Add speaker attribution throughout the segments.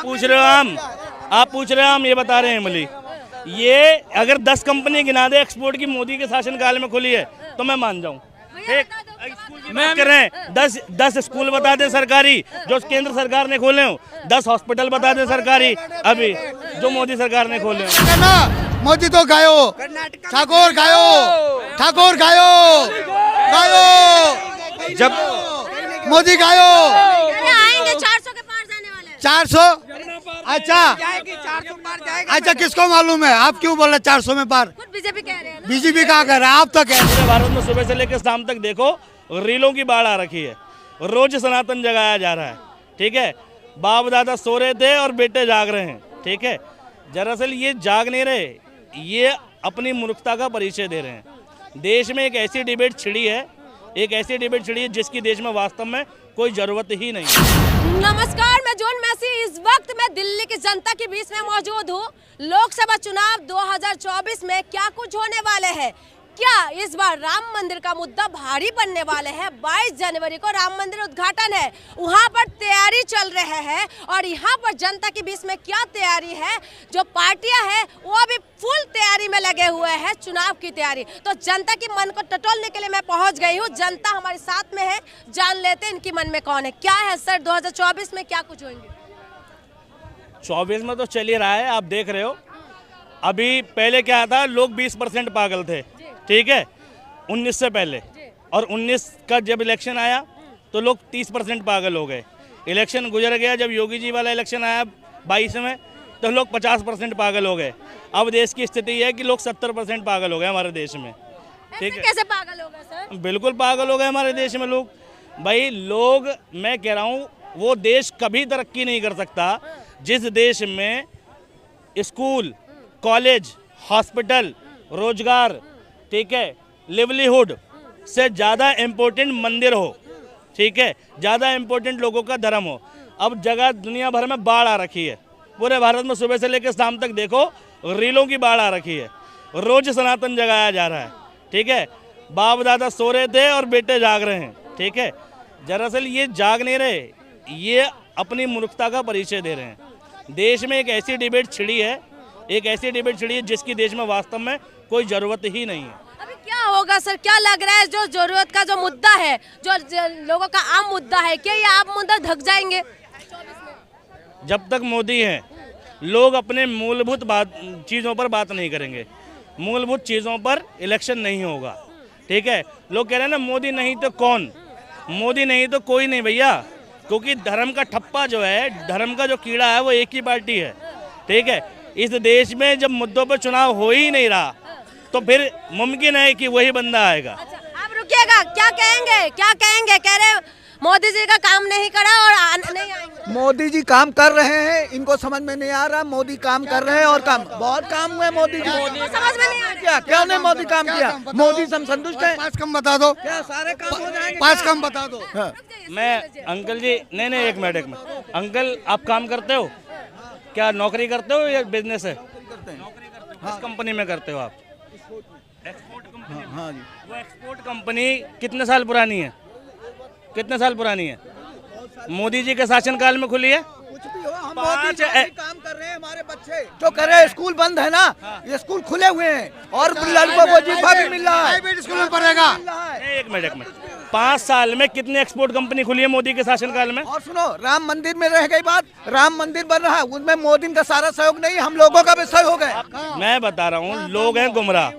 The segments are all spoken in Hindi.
Speaker 1: पूछ रहे हो हम ये बता रहे हैं इमली। ये अगर 10 कंपनी गिना दे एक्सपोर्ट की मोदी के शासनकाल में खुली है तो मैं मान जाऊं। एक मैं कर रहे हैं 10 स्कूल बता दें सरकारी जो केंद्र सरकार ने खोले हो, 10 हॉस्पिटल बता दें सरकारी अभी जो मोदी सरकार ने खोले हो।
Speaker 2: मोदी तो गायो, ठाकुर गायो, जब मोदी गायो
Speaker 3: आएंगे 400 के पार जाने वाले हैं।
Speaker 2: 400 अच्छा किसको मालूम है? आप क्यों बोल रहे 400 में पार?
Speaker 3: खुद बीजेपी कह रहे हैं ना।
Speaker 2: बीजेपी कहाँ कह रहा है? आप तो कह रहे हैं।
Speaker 1: भारत में सुबह से लेकर शाम तक देखो रीलों की बाढ़ आ रखी है, रोज सनातन जगाया जा रहा है। ठीक है, बाप दादा सो रहे थे और बेटे जाग रहे हैं। ठीक है, दरअसल ये जाग नहीं रहे, ये अपनी मूर्खता का परिचय दे रहे हैं। देश में एक ऐसी डिबेट छिड़ी है जिसकी देश में वास्तव में कोई जरूरत ही नहीं है।
Speaker 3: नमस्कार, मैं जॉन मैसी। इस वक्त मैं दिल्ली की जनता के बीच में मौजूद हूँ। लोकसभा चुनाव 2024 में क्या कुछ होने वाले हैं? क्या इस बार राम मंदिर का मुद्दा भारी बनने वाले हैं? 22 जनवरी को राम मंदिर उद्घाटन है, वहां पर तैयारी चल रहे हैं और यहाँ पर जनता के बीच में क्या तैयारी है? जो पार्टियां हैं वो अभी फुल तैयारी में लगे हुए हैं, चुनाव की तैयारी। तो जनता की मन को टटोलने के लिए मैं पहुंच गई हूँ। जनता हमारे साथ में है, जान लेते इनकी मन में कौन है। क्या है सर 2024 में क्या कुछ होंगे?
Speaker 1: 24 में तो चल ही रहा है, आप देख रहे हो। अभी पहले क्या था, लोग 20% पागल थे। ठीक है, 19 से पहले, और 19 का जब इलेक्शन आया तो लोग 30% पागल हो गए। इलेक्शन गुजर गया, जब योगी जी वाला इलेक्शन आया 22 में तो लोग 50% पागल हो गए। अब देश की स्थिति है कि लोग 70% पागल हो गए हमारे देश में। ठीक है,
Speaker 3: कैसे पागल हो गए सर?
Speaker 1: बिल्कुल पागल हो गए हमारे देश में लोग। भाई लोग, मैं कह रहा हूँ, वो देश कभी तरक्की नहीं कर सकता जिस देश में स्कूल, कॉलेज, हॉस्पिटल, रोजगार, ठीक है, लिवलीहुड से ज़्यादा इम्पोर्टेंट मंदिर हो। ठीक है, ज़्यादा इम्पोर्टेंट लोगों का धर्म हो। अब जगह दुनिया भर में बाढ़ आ रखी है, पूरे भारत में सुबह से लेकर शाम तक देखो रीलों की बाढ़ आ रखी है, रोज सनातन जगाया जा रहा है। ठीक है, बाप दादा सो रहे थे और बेटे जाग रहे हैं। ठीक है, दरअसल ये जाग नहीं रहे, ये अपनी मूर्खता का परिचय दे रहे हैं। देश में एक ऐसी डिबेट छिड़ी है जिसकी देश में वास्तव में कोई ज़रूरत ही नहीं है।
Speaker 3: अभी क्या होगा सर, क्या लग रहा है? जो जरूरत का जो मुद्दा है, जो लोगों का आम मुद्दा है, क्या ये आम मुद्दा ढक जाएंगे?
Speaker 1: जब तक मोदी है, लोग अपने मूलभूत चीज़ों पर बात नहीं करेंगे। मूलभूत चीज़ों पर इलेक्शन नहीं होगा। ठीक है, लोग कह रहे हैं ना मोदी नहीं तो कौन, मोदी नहीं तो कोई नहीं भैया, क्योंकि धर्म का ठप्पा जो है, धर्म का जो कीड़ा है वो एक ही पार्टी है। ठीक है, इस देश में जब मुद्दों पर चुनाव हो ही नहीं रहा तो फिर मुमकिन है कि वही बंदा आएगा।
Speaker 3: अच्छा, आप रुकिएगा, क्या कहेंगे? कह रहे मोदी जी का काम नहीं करा और नहीं आएंगे।
Speaker 4: मोदी जी काम कर रहे हैं, इनको समझ में नहीं आ रहा। मोदी काम कर रहे हैं और बहुत काम हुए मोदी जी।
Speaker 3: समझ में नहीं आ रहा
Speaker 4: क्या नहीं मोदी काम किया? मोदी से हम संतुष्ट हैं।
Speaker 2: 5 कम बता दो,
Speaker 4: क्या सारे काम हो जाएंगे?
Speaker 2: 5 कम बता दो।
Speaker 1: मैं अंकल जी, नहीं एक मिनट अंकल, आप काम करते हो क्या? नौकरी करते हो या बिजनेस है? किस कंपनी में करते हो आप? Export company. हाँ जी। वो एक्सपोर्ट कंपनी कितने साल पुरानी है? मोदी जी के शासनकाल में खुली है।
Speaker 4: कुछ भी हो, हम मोदी जी काम कर रहे हैं। हमारे बच्चे जो कर रहे हैं, स्कूल बंद है ना, ये स्कूल खुले हुए हैं और लड़कों को वजीफा भी मिल रहा है।
Speaker 2: प्राइवेट स्कूल में पढ़ेगा।
Speaker 1: एक मिनट 5 साल में कितने एक्सपोर्ट कंपनी खुली है मोदी के शासनकाल में?
Speaker 4: और सुनो, राम मंदिर में रह गई बात। राम मंदिर बन रहा है, उसमें मोदी का सारा सहयोग नहीं, हम लोगों का भी सहयोग है।
Speaker 1: मैं बता रहा हूँ, लोग हैं गुमराह।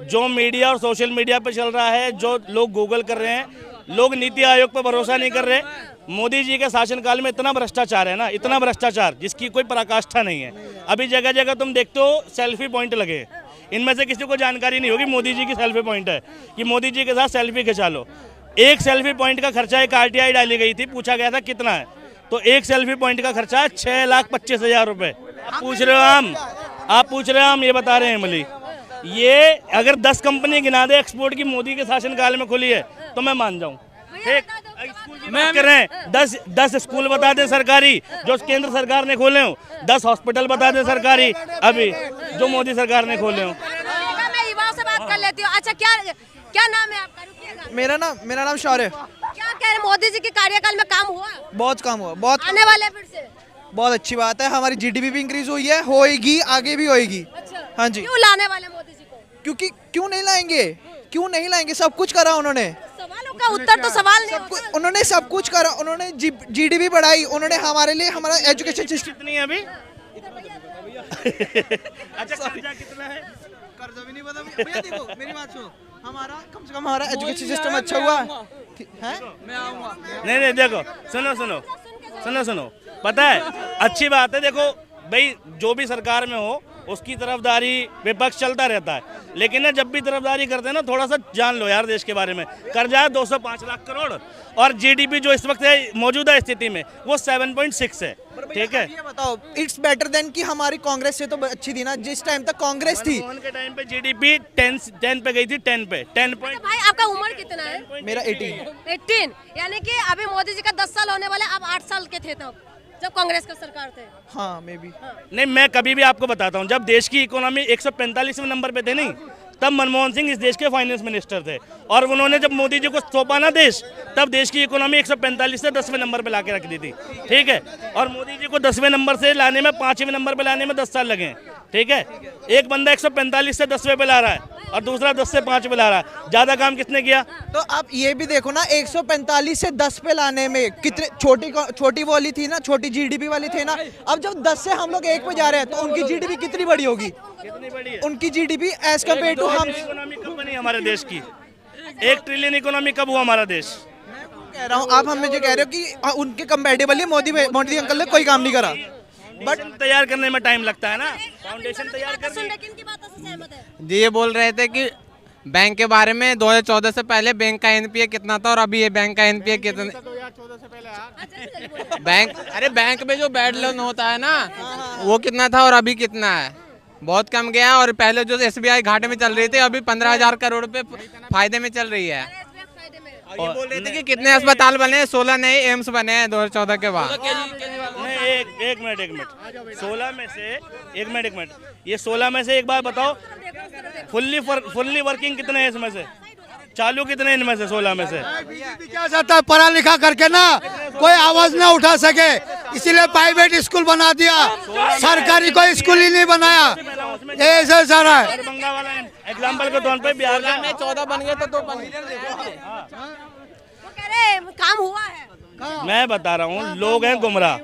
Speaker 1: जो मीडिया और सोशल मीडिया पे चल रहा है, जो लोग गूगल कर रहे हैं, लोग नीति आयोग पर भरोसा नहीं कर रहे। मोदी जी के शासनकाल में इतना भ्रष्टाचार है ना, इतना भ्रष्टाचार जिसकी कोई पराकाष्ठा नहीं है। अभी जगह जगह तुम देखते हो सेल्फी पॉइंट लगे, इनमें से किसी को जानकारी नहीं होगी मोदी जी की सेल्फी पॉइंट है कि मोदी जी के साथ सेल्फी खिंचा लो। एक सेल्फी पॉइंट का खर्चा, एक RTI डाली गई थी, पूछा गया था कितना है, तो एक सेल्फी पॉइंट का खर्चा है 6,25,000 रुपये। आप पूछ रहे हो हम ये बता रहे हैं इमली। ये अगर 10 कंपनी गिना दे एक्सपोर्ट की मोदी के शासनकाल में खुली है तो मैं मान जाऊं। एक मैं कर रहे हैं 10 स्कूल बता दें सरकारी जो केंद्र सरकार ने खोले हो, 10 हॉस्पिटल बता दें सरकारी अभी जो मोदी सरकार ने खोले हो।
Speaker 3: मैं युवाओं से बात कर लेती हूँ। अच्छा, क्या नाम है आपका? रुकिएगा।
Speaker 4: मेरा नाम शौर्य।
Speaker 3: क्या कह रहे, मोदी जी के कार्यकाल में काम हुआ?
Speaker 4: बहुत काम हुआ, बहुत
Speaker 3: आने वाले फिर से
Speaker 5: बहुत अच्छी बात है, हमारी जीडीपी भी इंक्रीज हुई है, होएगी, आगे भी होएगी।
Speaker 3: अच्छा
Speaker 5: हाँ जी।
Speaker 3: क्यों लाने वाले मोदी जी को?
Speaker 5: क्योंकि क्यों नहीं लाएंगे, क्यों नहीं लाएंगे, सब कुछ करा उन्होंने,
Speaker 3: सवालों का उत्तर तो सवाल नहीं
Speaker 5: सब कुछ
Speaker 3: होता।
Speaker 5: उन्होंने सब कुछ करा, उन्होंने जीडीपी बढ़ाई, उन्होंने हमारे लिए हमारा एजुकेशन सिस्टम।
Speaker 1: कितनी है अभी? अच्छा कर्जा कितना है?
Speaker 5: कर्जा भी नहीं पता भैया, देखो मेरी बात सुनो, हमारा कम से कम हमारा एजुकेशन सिस्टम अच्छा हुआ है। मैं आऊंगा।
Speaker 1: नहीं देखो, सुनो पता है अच्छी बात है। देखो भाई, जो भी सरकार में हो उसकी तरफदारी विपक्ष चलता रहता है, लेकिन ना जब भी तरफदारी करते हैं ना, थोड़ा सा जान लो यार देश के बारे में। कर्जा है 205 लाख करोड़ और जीडीपी जो इस वक्त है मौजूदा स्थिति में वो 7.6 है। ठीक है,
Speaker 5: ये बताओ, इट्स बेटर देन कि हमारी कांग्रेस से तो अच्छी थी ना, जिस टाइम तक कांग्रेस थी।
Speaker 1: मनमोहन के टाइम पे जीडीपी 10 पे गई थी, 10 पे 10
Speaker 3: अच्छा भाई, आपका उम्र कितना है?
Speaker 5: मेरा 18।
Speaker 3: 18, यानी कि अभी मोदी जी का 10 साल होने वाले, आप 8 साल के थे तब जब कांग्रेस का सरकार थे।
Speaker 5: हाँ मे बी।
Speaker 1: नहीं, मैं कभी भी आपको बताता हूँ, जब देश की इकोनॉमी 145वें नंबर पे थे नहीं, तब मनमोहन सिंह इस देश के फाइनेंस मिनिस्टर थे, और उन्होंने जब मोदी जी को सौंपा ना देश, तब देश की इकोनॉमी 145 से 10वें नंबर पे लाके रख दी थी। ठीक है, और मोदी जी को 10वें नंबर से लाने में, 5वें नंबर पे लाने में 10 साल लगे हैं। ठीक है, एक बंदा 145 से 10वें पे ला रहा है और दूसरा 10 से 5 पे ला रहा है। ज्यादा काम किसने किया?
Speaker 5: तो आप ये भी देखो ना, 145 से 10 पे लाने में कितने छोटी वाली थी ना, छोटी जीडीपी वाली थे ना, अब जब 10 से हम लोग 1 पे जा रहे हैं तो उनकी जीडीपी कितनी बड़ी होगी?
Speaker 1: कितनी बड़ी है?
Speaker 5: उनकी जीडीपी एज कम्पेयर टू हम।
Speaker 1: इकोनॉमी कब बनी हमारे देश की? 1 ट्रिलियन इकोनॉमी कब हुआ हमारा देश?
Speaker 5: कह रहा हूँ, आप हमें जो कह रहे हो कि उनके कंपेरेटिवली मोदी अंकल ने कोई काम नहीं करा।
Speaker 1: बट तैयार करने में टाइम लगता है ना, फाउंडेशन तैयार करने में।
Speaker 3: किनकी बातों से सहमत है?
Speaker 6: जी, ये बोल रहे थे कि बैंक के बारे में 2014 से पहले बैंक का एनपीए कितना था और अभी ये बैंक का एनपीए कितना। बैंक में जो बैड लोन होता है ना, वो कितना था और अभी कितना है, बहुत कम गया। और पहले जो एसबीआई घाटे में चल रही थी, अभी 15,000 करोड़ पे फायदे में चल रही है। ये बोल रहे थे कि कितने अस्पताल बने, 16 नए एम्स बने हैं 2014 के बाद।
Speaker 1: नहीं, एक मिनट 16 में से एक मिनट, ये 16 में से एक बार बताओ, फुल्ली वर्किंग कितने हैं इसमें से? चालू कितने इनमें से? 16 में से।
Speaker 2: बीजेपी क्या चाहता है, पढ़ा लिखा करके ना कोई आवाज ना उठा सके, इसीलिए प्राइवेट स्कूल बना दिया, सरकारी कोई स्कूल ही नहीं बनाया। ये ऐसा जा रहा है।
Speaker 1: दरभंगा वाला एग्जाम्पल के तौर पे बिहार में
Speaker 6: 14 बन गए तो 2 बन गए।
Speaker 3: वो कह रहे काम हुआ है।
Speaker 1: मैं बता रहा हूँ, लोग हैं गुमराह।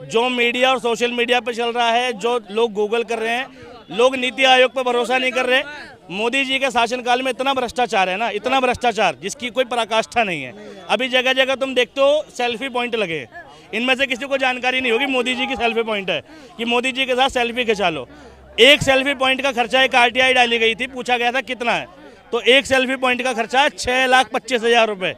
Speaker 1: जो मीडिया और सोशल मीडिया पे चल रहा है, जो लोग गूगल कर रहे हैं, लोग नीति आयोग पे भरोसा नहीं कर रहे। मोदी जी के शासनकाल में इतना भ्रष्टाचार है ना, इतना भ्रष्टाचार जिसकी कोई पराकाष्ठा नहीं है। अभी जगह जगह तुम देखते हो सेल्फी पॉइंट लगे, इनमें से किसी को जानकारी नहीं होगी मोदी जी की सेल्फी पॉइंट है कि मोदी जी के साथ सेल्फी खिंचा लो। एक सेल्फी पॉइंट का खर्चा, एक आरटीआई डाली गई थी, पूछा गया था कितना है, तो एक सेल्फी पॉइंट का खर्चा 6,25,000 रुपये।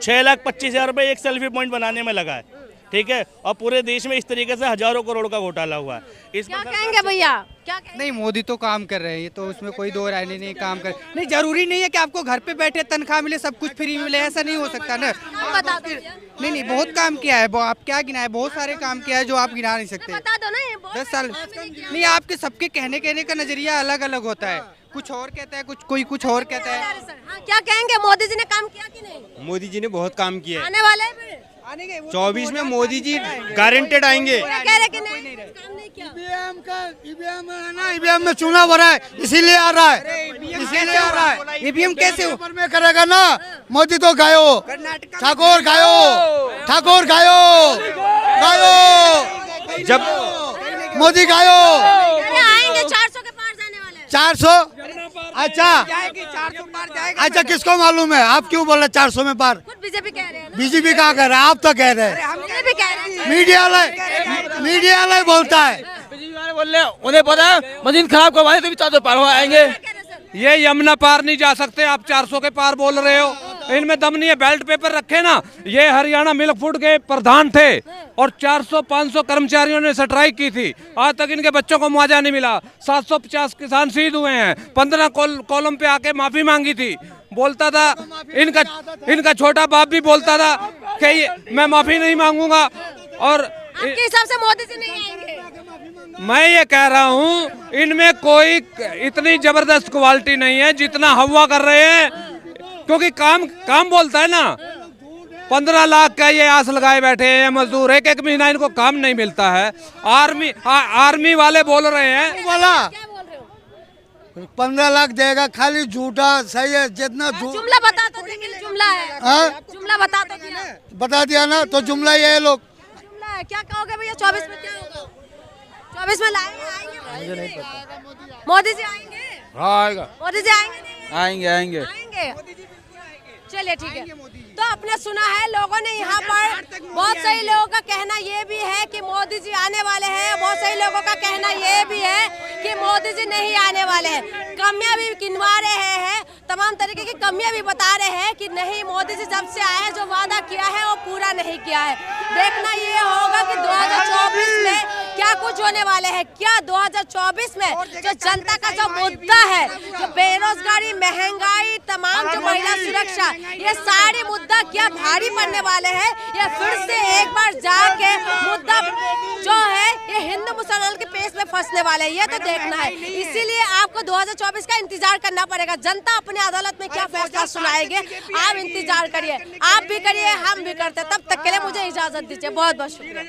Speaker 1: 6,25,000 रुपये एक सेल्फी पॉइंट बनाने में लगा है। ठीक है, और पूरे देश में इस तरीके से हजारों करोड़ का घोटाला हुआ है। इस
Speaker 3: क्या कहेंगे भैया, क्या कहेंगे?
Speaker 7: नहीं, मोदी तो काम कर रहे हैं, ये तो उसमें कोई दो राय नहीं, काम कर नहीं। जरूरी नहीं है कि आपको घर पे बैठे तनख्वाह मिले, सब कुछ फ्री मिले, ऐसा नहीं हो सकता ना।
Speaker 3: आप बता दो भैया।
Speaker 7: नहीं, बहुत काम किया है, आप क्या गिनाए, बहुत सारे काम किया है जो आप गिना नहीं सकते।
Speaker 3: बता दो ना, ये बहुत
Speaker 7: 10 साल नहीं, आपके सबके कहने का नजरिया अलग अलग होता है, कुछ और कहता है, कोई कुछ और कहता है।
Speaker 3: हाँ, क्या कहेंगे, मोदी जी ने काम किया कि नहीं?
Speaker 8: मोदी जी ने बहुत काम किया है।
Speaker 3: आने वाले हैं फिर?
Speaker 8: 24 में मोदी जी गारंटेड आएंगे।
Speaker 3: कह रहे कि नहीं, काम नहीं किया।
Speaker 2: ईवीएम में चुनाव हो रहा है, इसीलिए आ रहा है, इसीलिए आ रहा है।
Speaker 7: ईवीएम कैसे हो?
Speaker 2: पेपर में करेगा ना, मोदी तो गायो, ठाकुर गायो,
Speaker 8: जब
Speaker 2: मोदी गायो।
Speaker 3: अरे आएंगे 400 के पार जाने वाले हैं।
Speaker 2: 400? अच्छा
Speaker 7: 400 पार जाएगा।
Speaker 2: अच्छा, किसको मालूम है? आप क्यों बोल रहे 400 में पार?
Speaker 3: खुद बीजेपी कह रहे हैं ना।
Speaker 2: बीजेपी कहाँ कह रहा है? आप तो कह रहे हैं।
Speaker 3: बीजेपी कह रहे हैं।
Speaker 2: मीडिया वाले बोलता है।
Speaker 4: बोल रहे उन्हें पता है मशीन खराब करवाने से भी 400 पार हो आएंगे।
Speaker 9: ये यमुना पार नहीं जा सकते, आप 400 के पार बोल रहे हो, इनमें दम नहीं है। बेल्ट पेपर रखे ना, ये हरियाणा मिल्क फूड के प्रधान थे और 400-500 कर्मचारियों ने स्ट्राइक की थी, आज तक इनके बच्चों को मुआवजा नहीं मिला। 750 किसान शहीद हुए हैं, 15 कॉलम पे आके माफी मांगी थी। बोलता था इनका छोटा बाप भी बोलता था कि मैं माफी नहीं मांगूंगा। और
Speaker 3: आपके हिसाब से मोदी जी नहीं आएंगे?
Speaker 9: मैं ये कह रहा हूँ, इनमें कोई इतनी जबरदस्त क्वालिटी नहीं है जितना हवा कर रहे हैं, क्योंकि काम बोलता है ना। 15 लाख का ये आस लगाए बैठे हैं मजदूर, एक एक महीना इनको काम नहीं मिलता है। आर्मी वाले बोल रहे हैं
Speaker 2: वाला
Speaker 3: क्या बोल रहे हो?
Speaker 2: 15 लाख देगा, खाली झूठा सही है जितना
Speaker 3: जुमला बता तो दे कि जुमला है।
Speaker 2: हाँ?
Speaker 3: जुमला बता तो दिया।
Speaker 2: बता दिया ना, तो जुमला ये है लोग।
Speaker 3: जुमला है, क्या कहोगे भैया? 24 में क्या होगा? 24 में आएंगे? मुझे नहीं पता। मोदी जी आएंगे?
Speaker 8: आएगा,
Speaker 3: मोदी जी आएंगे? नहीं
Speaker 8: आएंगे आएंगे।
Speaker 3: आएंगे। चलिए ठीक है। तो आपने सुना है लोगों ने यहाँ पर, बहुत सही लोगों का कहना ये भी है कि मोदी जी आने वाले हैं, बहुत सही लोगों का कहना ये भी है कि मोदी जी नहीं आने वाले हैं। कमियां भी गिनवा रहे हैं, तमाम तरीके की कमियां भी बता रहे हैं कि नहीं, मोदी जी जब से आए हैं जो वादा किया है वो पूरा नहीं किया है। देखना ये होगा कि 2024 में क्या कुछ होने वाले हैं। क्या 2024 में जो जनता का जो मुद्दा है, जो बेरोजगारी, महंगाई, तमाम जो महिला सुरक्षा, ये सारे मुद्दा क्या भारी पड़ने वाले हैं, या फिर से एक बार जाके मुद्दा जो है ये हिंदू मुसलमान के पेश में फंसने वाले हैं, ये तो देखना है। इसीलिए आपको 2024 का इंतजार करना पड़ेगा। जनता अपनी अदालत में क्या फैसला सुनाएंगे, आप इंतजार करिए, आप भी करिए, हम भी करते हैं। तब तक के लिए मुझे इजाजत दीजिए। बहुत बहुत शुक्रिया।